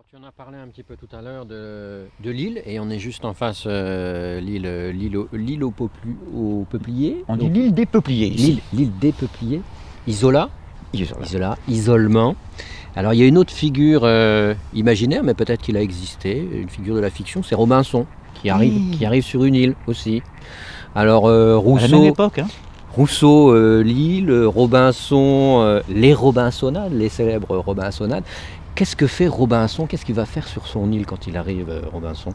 Tu en as parlé un petit peu tout à l'heure de l'île, et on est juste en face l'île aux peupliers. On dit l'île des peupliers ici. L'île des peupliers. Isola. Isola. Isolement. Alors il y a une autre figure imaginaire, mais peut-être qu'il a existé, une figure de la fiction, c'est Robinson, qui arrive sur une île aussi. Alors Rousseau. À la même époque, hein. Rousseau, l'île, Robinson, les Robinsonades, les célèbres Robinsonades. Qu'est-ce que fait Robinson? Qu'est-ce qu'il va faire sur son île quand il arrive, Robinson?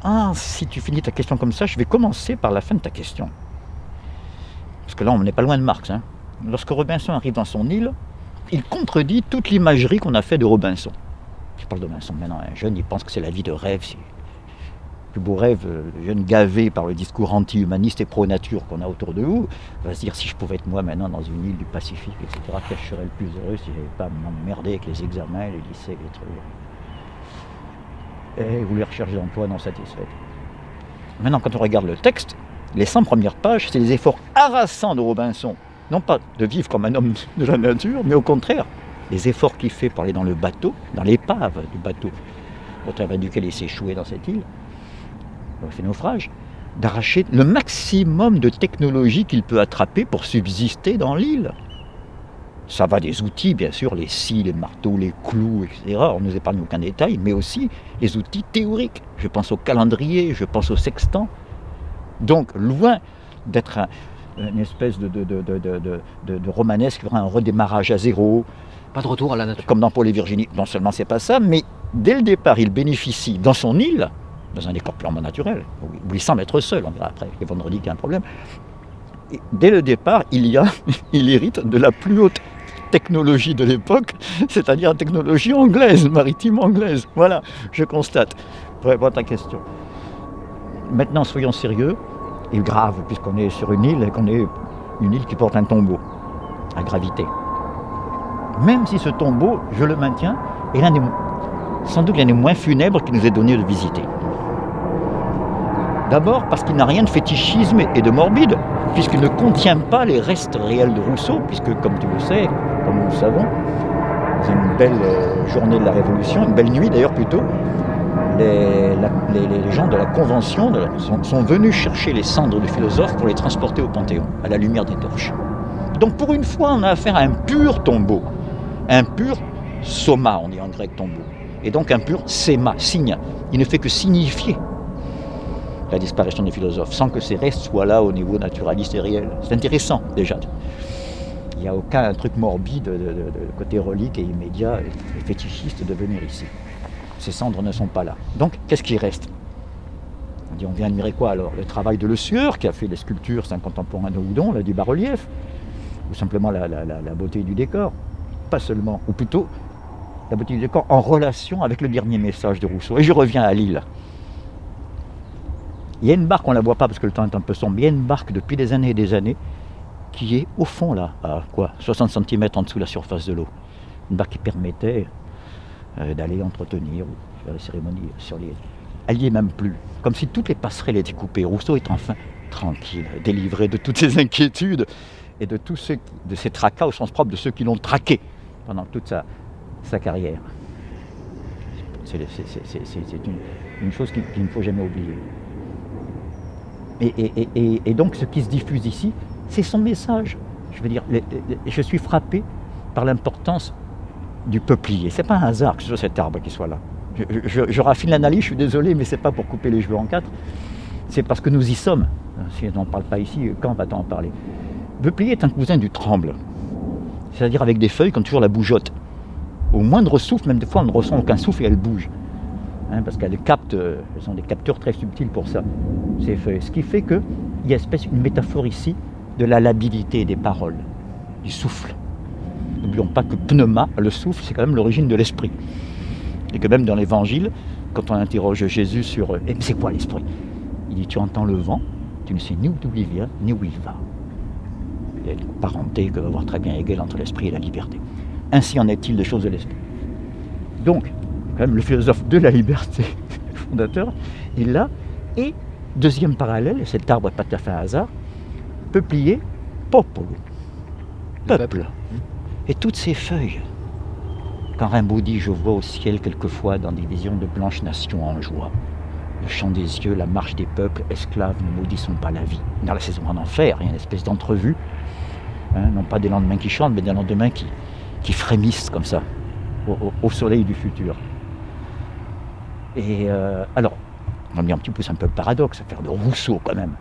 Ah, si tu finis ta question comme ça, je vais commencer par la fin de ta question. Parce que là, on n'est pas loin de Marx. Hein. Lorsque Robinson arrive dans son île, il contredit toute l'imagerie qu'on a fait de Robinson. Je parle de Robinson maintenant, un jeune, il pense que c'est la vie de rêve. C'est le plus beau rêve, le jeune gavé par le discours anti-humaniste et pro-nature qu'on a autour de nous, va se dire si je pouvais être moi maintenant dans une île du Pacifique, etc., que je serais le plus heureux si je n'avais pas à m'emmerder avec les examens, les lycées, les trucs. Et vous les recherches d'emploi non satisfaites. Maintenant, quand on regarde le texte, les 100 premières pages, c'est les efforts harassants de Robinson. Non pas de vivre comme un homme de la nature, mais au contraire, les efforts qu'il fait pour aller dans le bateau, dans l'épave du bateau, au travers duquel il s'est échoué dans cette île, il a fait naufrage, d'arracher le maximum de technologie qu'il peut attraper pour subsister dans l'île. Ça va des outils, bien sûr, les scies, les marteaux, les clous, etc. On ne nous épargne aucun détail, mais aussi les outils théoriques. Je pense au calendrier, je pense au sextant. Donc, loin d'être une espèce de romanesque, un redémarrage à zéro. Pas de retour à la nature. Comme dans Paul et Virginie. Non seulement c'est pas ça, mais dès le départ, il bénéficie dans son île, dans un décor purement naturel, où il semble être seul, on verra après, les vendredis qu'il y a un problème. Et dès le départ, il hérite de la plus haute technologie de l'époque, c'est-à-dire la technologie anglaise, maritime anglaise. Voilà, je constate, pour répondre à ta question. Maintenant, soyons sérieux, et grave, puisqu'on est sur une île, et qu'on est une île qui porte un tombeau à gravité. Même si ce tombeau, je le maintiens, est sans doute l'un des moins funèbres qui nous est donné de visiter. D'abord parce qu'il n'a rien de fétichisme et de morbide, puisqu'il ne contient pas les restes réels de Rousseau, puisque, comme tu le sais, comme nous le savons, c'est une belle journée de la Révolution, une belle nuit d'ailleurs plutôt, les gens de la Convention sont venus chercher les cendres du philosophe pour les transporter au Panthéon, à la lumière des torches. Donc pour une fois, on a affaire à un pur tombeau, un pur soma, on dit en grec tombeau, et donc un pur séma, signe. Il ne fait que signifier la disparition des philosophes, sans que ces restes soient là au niveau naturaliste et réel. C'est intéressant déjà. Il n'y a aucun truc morbide de côté relique et immédiat et fétichiste de venir ici. Ces cendres ne sont pas là. Donc, qu'est-ce qui reste? On dit, on vient admirer quoi alors? Le travail de Le Sueur, qui a fait les sculptures, c'est un contemporain de Houdon, là, du bas-relief, ou simplement la beauté du décor. Pas seulement, ou plutôt la beauté du décor en relation avec le dernier message de Rousseau. Et je reviens à l'île. Il y a une barque, on ne la voit pas parce que le temps est un peu sombre, il y a une barque depuis des années et des années qui est au fond là, à quoi 60 cm en dessous de la surface de l'eau. Une barque qui permettait d'aller entretenir ou faire les cérémonies sur l'île. Elle n'y est même plus, comme si toutes les passerelles étaient coupées. Rousseau est enfin tranquille, délivré de toutes ses inquiétudes et de ces tracas au sens propre de ceux qui l'ont traqué pendant toute sa carrière. C'est une chose qu'il ne faut jamais oublier. Et donc ce qui se diffuse ici, c'est son message. Je veux dire, je suis frappé par l'importance du peuplier. C'est pas un hasard que ce soit cet arbre qui soit là. Je raffine l'analyse, je suis désolé, mais c'est pas pour couper les cheveux en quatre. C'est parce que nous y sommes. Si on n'en parle pas ici, quand va-t-on en parler? Le peuplier est un cousin du tremble. C'est-à-dire avec des feuilles qui ont toujours la bougeotte. Au moindre souffle, même des fois on ne ressent aucun souffle et elles bougent. Parce qu'elles captent, elles sont des capteurs très subtils pour ça, ces feuilles. Ce qui fait qu'il y a une métaphore ici de la labilité des paroles, du souffle. N'oublions pas que pneuma, le souffle, c'est quand même l'origine de l'esprit. Et que même dans l'évangile, quand on interroge Jésus sur mais c'est quoi l'esprit? Il dit, tu entends le vent, tu ne sais ni d'où il vient, ni où il va. Il y a une parenté que va voir très bien Hegel entre l'esprit et la liberté. Ainsi en est-il des choses de l'esprit. Donc, quand même le philosophe de la liberté, fondateur, est là. Et deuxième parallèle, et cet arbre n'est pas tout à fait un hasard, peuplier, popolo, peuple. Et toutes ces feuilles Quand Rimbaud dit « Je vois au ciel quelquefois dans des visions de blanches nations en joie. Le chant des yeux, la marche des peuples, esclaves ne maudissons pas la vie. » Dans la saison en enfer, il y a une espèce d'entrevue, hein, non pas des lendemains qui chantent, mais des lendemains qui frémissent comme ça, au soleil du futur. Et alors, on va dire un petit peu, c'est un peu le paradoxe, à faire de Rousseau quand même.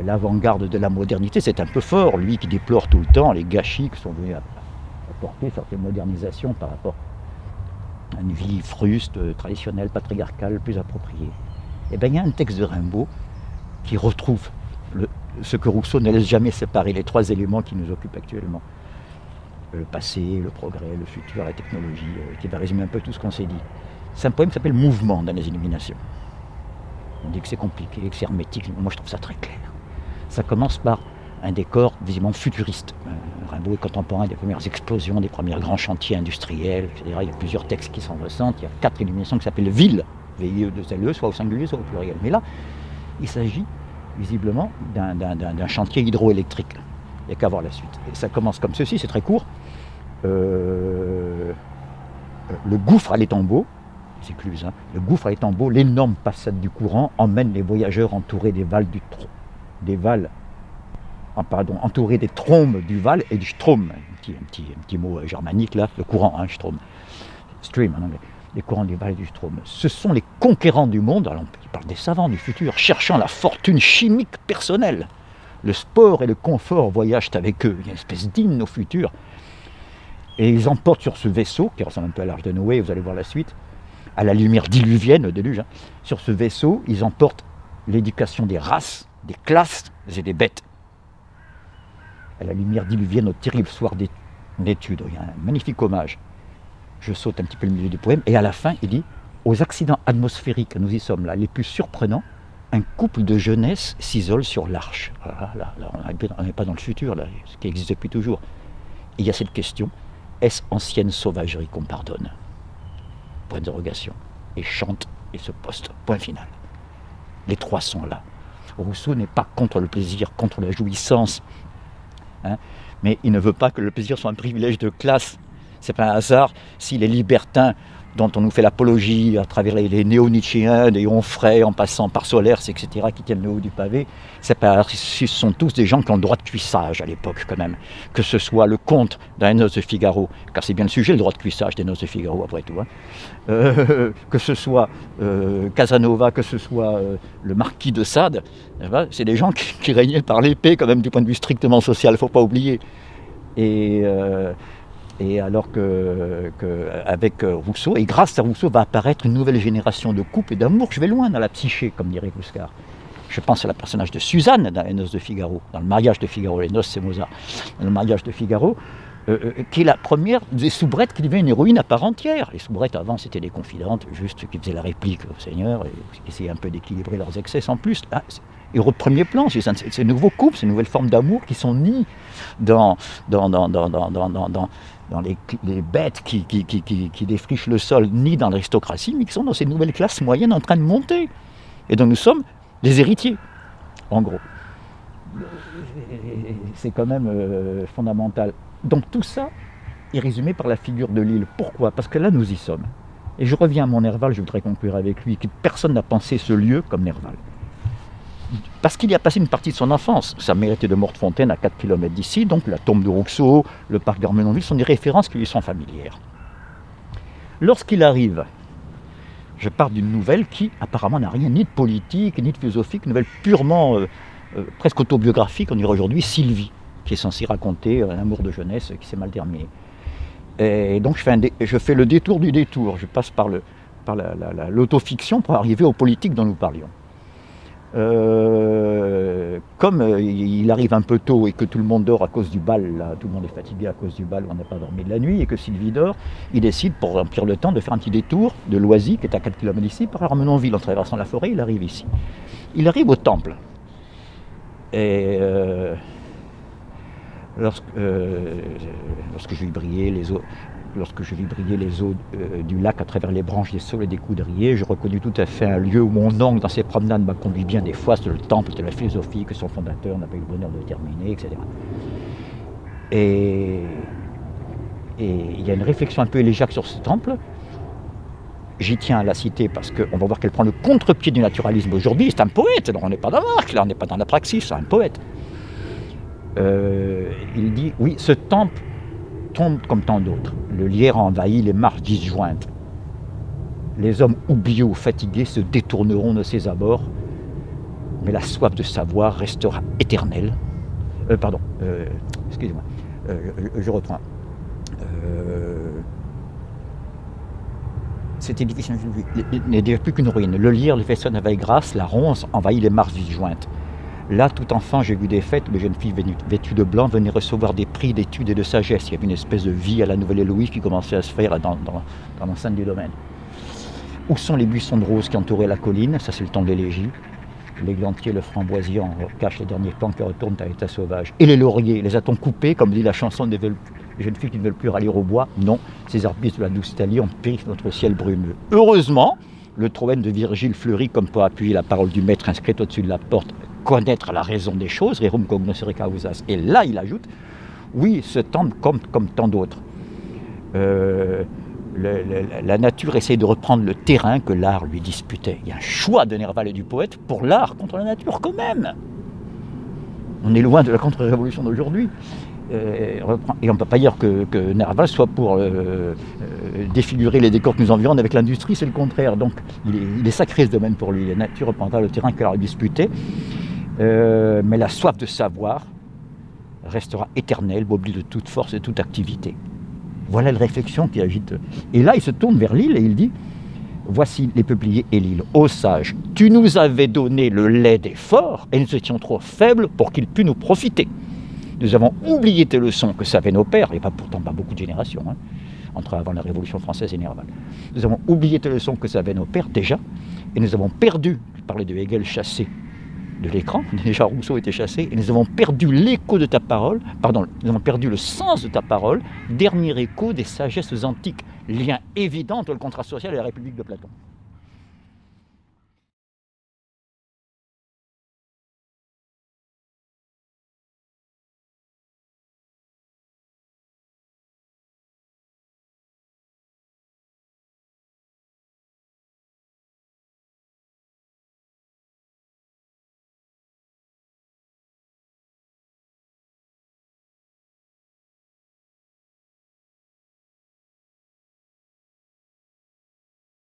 L'avant-garde de la modernité, c'est un peu fort, lui qui déplore tout le temps les gâchis qui sont venus apporter certaines modernisations par rapport à une vie fruste, traditionnelle, patriarcale, plus appropriée. Et bien il y a un texte de Rimbaud qui retrouve ce que Rousseau ne laisse jamais séparer, les trois éléments qui nous occupent actuellement. Le passé, le progrès, le futur, la technologie, qui va résumer un peu tout ce qu'on s'est dit. C'est un poème qui s'appelle « Mouvement » dans les Illuminations. On dit que c'est compliqué, que c'est hermétique, moi je trouve ça très clair. Ça commence par un décor visiblement futuriste. Rimbaud est contemporain des premières explosions, des premiers grands chantiers industriels, etc. Il y a plusieurs textes qui s'en ressentent. Il y a 4 illuminations qui s'appellent Ville, V-I-E-2-L-E, soit au singulier, soit au pluriel. Mais là, il s'agit visiblement d'un chantier hydroélectrique. Il n'y a qu'à voir la suite. Et ça commence comme ceci, c'est très court. Le gouffre à l'étambeau, c'est Cluse, hein. Le gouffre à l'étambeau, l'énorme passade du courant emmène les voyageurs entourés entourés des trombes du Val et du Strom, un petit mot germanique là, le courant, hein, Strom, stream en anglais, les courants du Val et du Strom. Ce sont les conquérants du monde, alors on parle des savants du futur, cherchant la fortune chimique personnelle. Le sport et le confort voyagent avec eux, il y a une espèce d'hymne au futur. Et ils emportent sur ce vaisseau, qui ressemble un peu à l'Arche de Noé, vous allez voir la suite, à la lumière diluvienne, le déluge, hein. Sur ce vaisseau, ils emportent l'éducation des races, des classes et des bêtes. À la lumière diluvienne, au terrible soir d'études. Il y a un magnifique hommage. Je saute un petit peu le milieu du poème, et à la fin, il dit « Aux accidents atmosphériques, nous y sommes là, les plus surprenants, un couple de jeunesse s'isole sur l'arche. » Là, on n'est pas dans le futur, là, ce qui existe depuis toujours. Et il y a cette question, est-ce ancienne sauvagerie qu'on pardonne? Point d'interrogation. Et chante et se poste. Point final. Les trois sont là. Rousseau n'est pas contre le plaisir, contre la jouissance, hein, mais il ne veut pas que le plaisir soit un privilège de classe. C'est pas un hasard si les libertins dont on nous fait l'apologie à travers les néo-nietzschéens, des Onfray, en passant par Solers, etc., qui tiennent le haut du pavé, ce sont tous des gens qui ont le droit de cuissage à l'époque quand même. Que ce soit le comte dans les Noces de Figaro, car c'est bien le sujet, le droit de cuissage des Noces de Figaro après tout, hein. Que ce soit Casanova, que ce soit le marquis de Sade, c'est des gens qui régnaient par l'épée quand même du point de vue strictement social, il ne faut pas oublier. Et alors qu'avec Rousseau, et grâce à Rousseau, va apparaître une nouvelle génération de couple et d'amour. Je vais loin dans la psyché, comme dirait Bouscard. Je pense à la personnage de Suzanne dans Les Noces de Figaro, dans le mariage de Figaro. Les noces, c'est Mozart. Dans le mariage de Figaro, qui est la première des soubrettes qui devient une héroïne à part entière. Les soubrettes, avant, c'était des confidentes, juste qui faisaient la réplique au Seigneur, et essayaient un peu d'équilibrer leurs excès sans plus. Ah, et au premier plan, c'est ces nouveaux couples, ces nouvelles formes d'amour qui sont nis dans les bêtes qui défrichent le sol, ni dans l'aristocratie, mais qui sont dans ces nouvelles classes moyennes en train de monter. Et donc nous sommes les héritiers, en gros. C'est quand même fondamental. Donc tout ça est résumé par la figure de l'île. Pourquoi? Parce que là, nous y sommes. Et je reviens à mon Nerval, je voudrais conclure avec lui, que personne n'a pensé ce lieu comme Nerval. Parce qu'il y a passé une partie de son enfance. Sa mère était de Mortefontaine, à 4 km d'ici, donc la tombe de Rousseau, le parc d'Armenonville sont des références qui lui sont familières. Lorsqu'il arrive, je parle d'une nouvelle qui apparemment n'a rien ni de politique, ni de philosophique, une nouvelle purement, presque autobiographique, on dirait aujourd'hui, Sylvie, qui est censée raconter un amour de jeunesse qui s'est mal terminé. Et donc je fais le détour du détour, je passe par l'autofiction pour arriver aux politiques dont nous parlions. Comme il arrive un peu tôt et que tout le monde dort à cause du bal, là, tout le monde est fatigué à cause du bal, on n'a pas dormi de la nuit, et que Sylvie dort, il décide, pour remplir le temps, de faire un petit détour de Loisy, qui est à 4 km d'ici, par Armenonville, en traversant la forêt, il arrive ici. Il arrive au temple. Et lorsque je vis briller les eaux, du lac à travers les branches des saules et des coudriers, je reconnus tout à fait un lieu où mon oncle, dans ses promenades, m'a conduit bien des fois, c'est le temple de la philosophie que son fondateur n'a pas eu le bonheur de terminer, etc. Et Et il y a une réflexion un peu élégiaque sur ce temple. J'y tiens à la citer parce qu'on va voir qu'elle prend le contre-pied du naturalisme aujourd'hui. C'est un poète, donc on n'est pas dans l'arc, là on n'est pas dans la praxis, c'est un poète. Il dit, oui, ce temple tombe comme tant d'autres. Le lierre envahit les marches disjointes. Les hommes oubliés ou fatigués se détourneront de ses abords, mais la soif de savoir restera éternelle. Excusez-moi, je reprends. C'était difficile, il n'y a déjà plus qu'une ruine. Le lierre lui fait sonner avec grâce, la ronce envahit les marches disjointes. Là, tout enfant, j'ai vu des fêtes où les jeunes filles vêtues de blanc venaient recevoir des prix d'études et de sagesse. Il y avait une espèce de vie à la Nouvelle-Héloïse qui commençait à se faire dans l'enceinte du domaine. Où sont les buissons de roses qui entouraient la colline? Ça, c'est le temps de l'élégie. L'églantier, le framboisier en cachent les derniers plants qui retournent à l'état sauvage. Et les lauriers, les a-t-on coupés, comme dit la chanson des jeunes filles qui ne veulent plus rallier au bois? Non, ces arbustes de la douce Italie ont péri sur notre ciel brumeux. Heureusement, le troène de Virgile fleurit comme pour appuyer la parole du maître inscrite au-dessus de la porte. Connaître la raison des choses, rerum cognoscere causas. Et là, il ajoute, oui, ce temple comme tant d'autres. La nature essaie de reprendre le terrain que l'art lui disputait. Il y a un choix de Nerval et du poète pour l'art contre la nature quand même. On est loin de la contre-révolution d'aujourd'hui. Et on ne peut pas dire que Nerval soit pour défigurer les décors qui nous environnent avec l'industrie, c'est le contraire. Donc il est sacré ce domaine pour lui. La nature reprendra le terrain que l'art lui disputait. Mais la soif de savoir restera éternelle, mobile de toute force et toute activité. Voilà la réflexion qui agite. Et là, il se tourne vers l'île et il dit, voici les peupliers et l'île. Ô sage, tu nous avais donné le lait des forts et nous étions trop faibles pour qu'il pût nous profiter. Nous avons oublié tes leçons que savaient nos pères, et pourtant pas beaucoup de générations, entre avant la Révolution française et Nerval. Nous avons oublié tes leçons que savaient nos pères déjà, et nous avons perdu, je parlais de Hegel chassé de l'écran, déjà Rousseau était chassé, et nous avons perdu l'écho de ta parole, nous avons perdu le sens de ta parole, dernier écho des sagesses antiques, lien évident entre le contrat social et la République de Platon.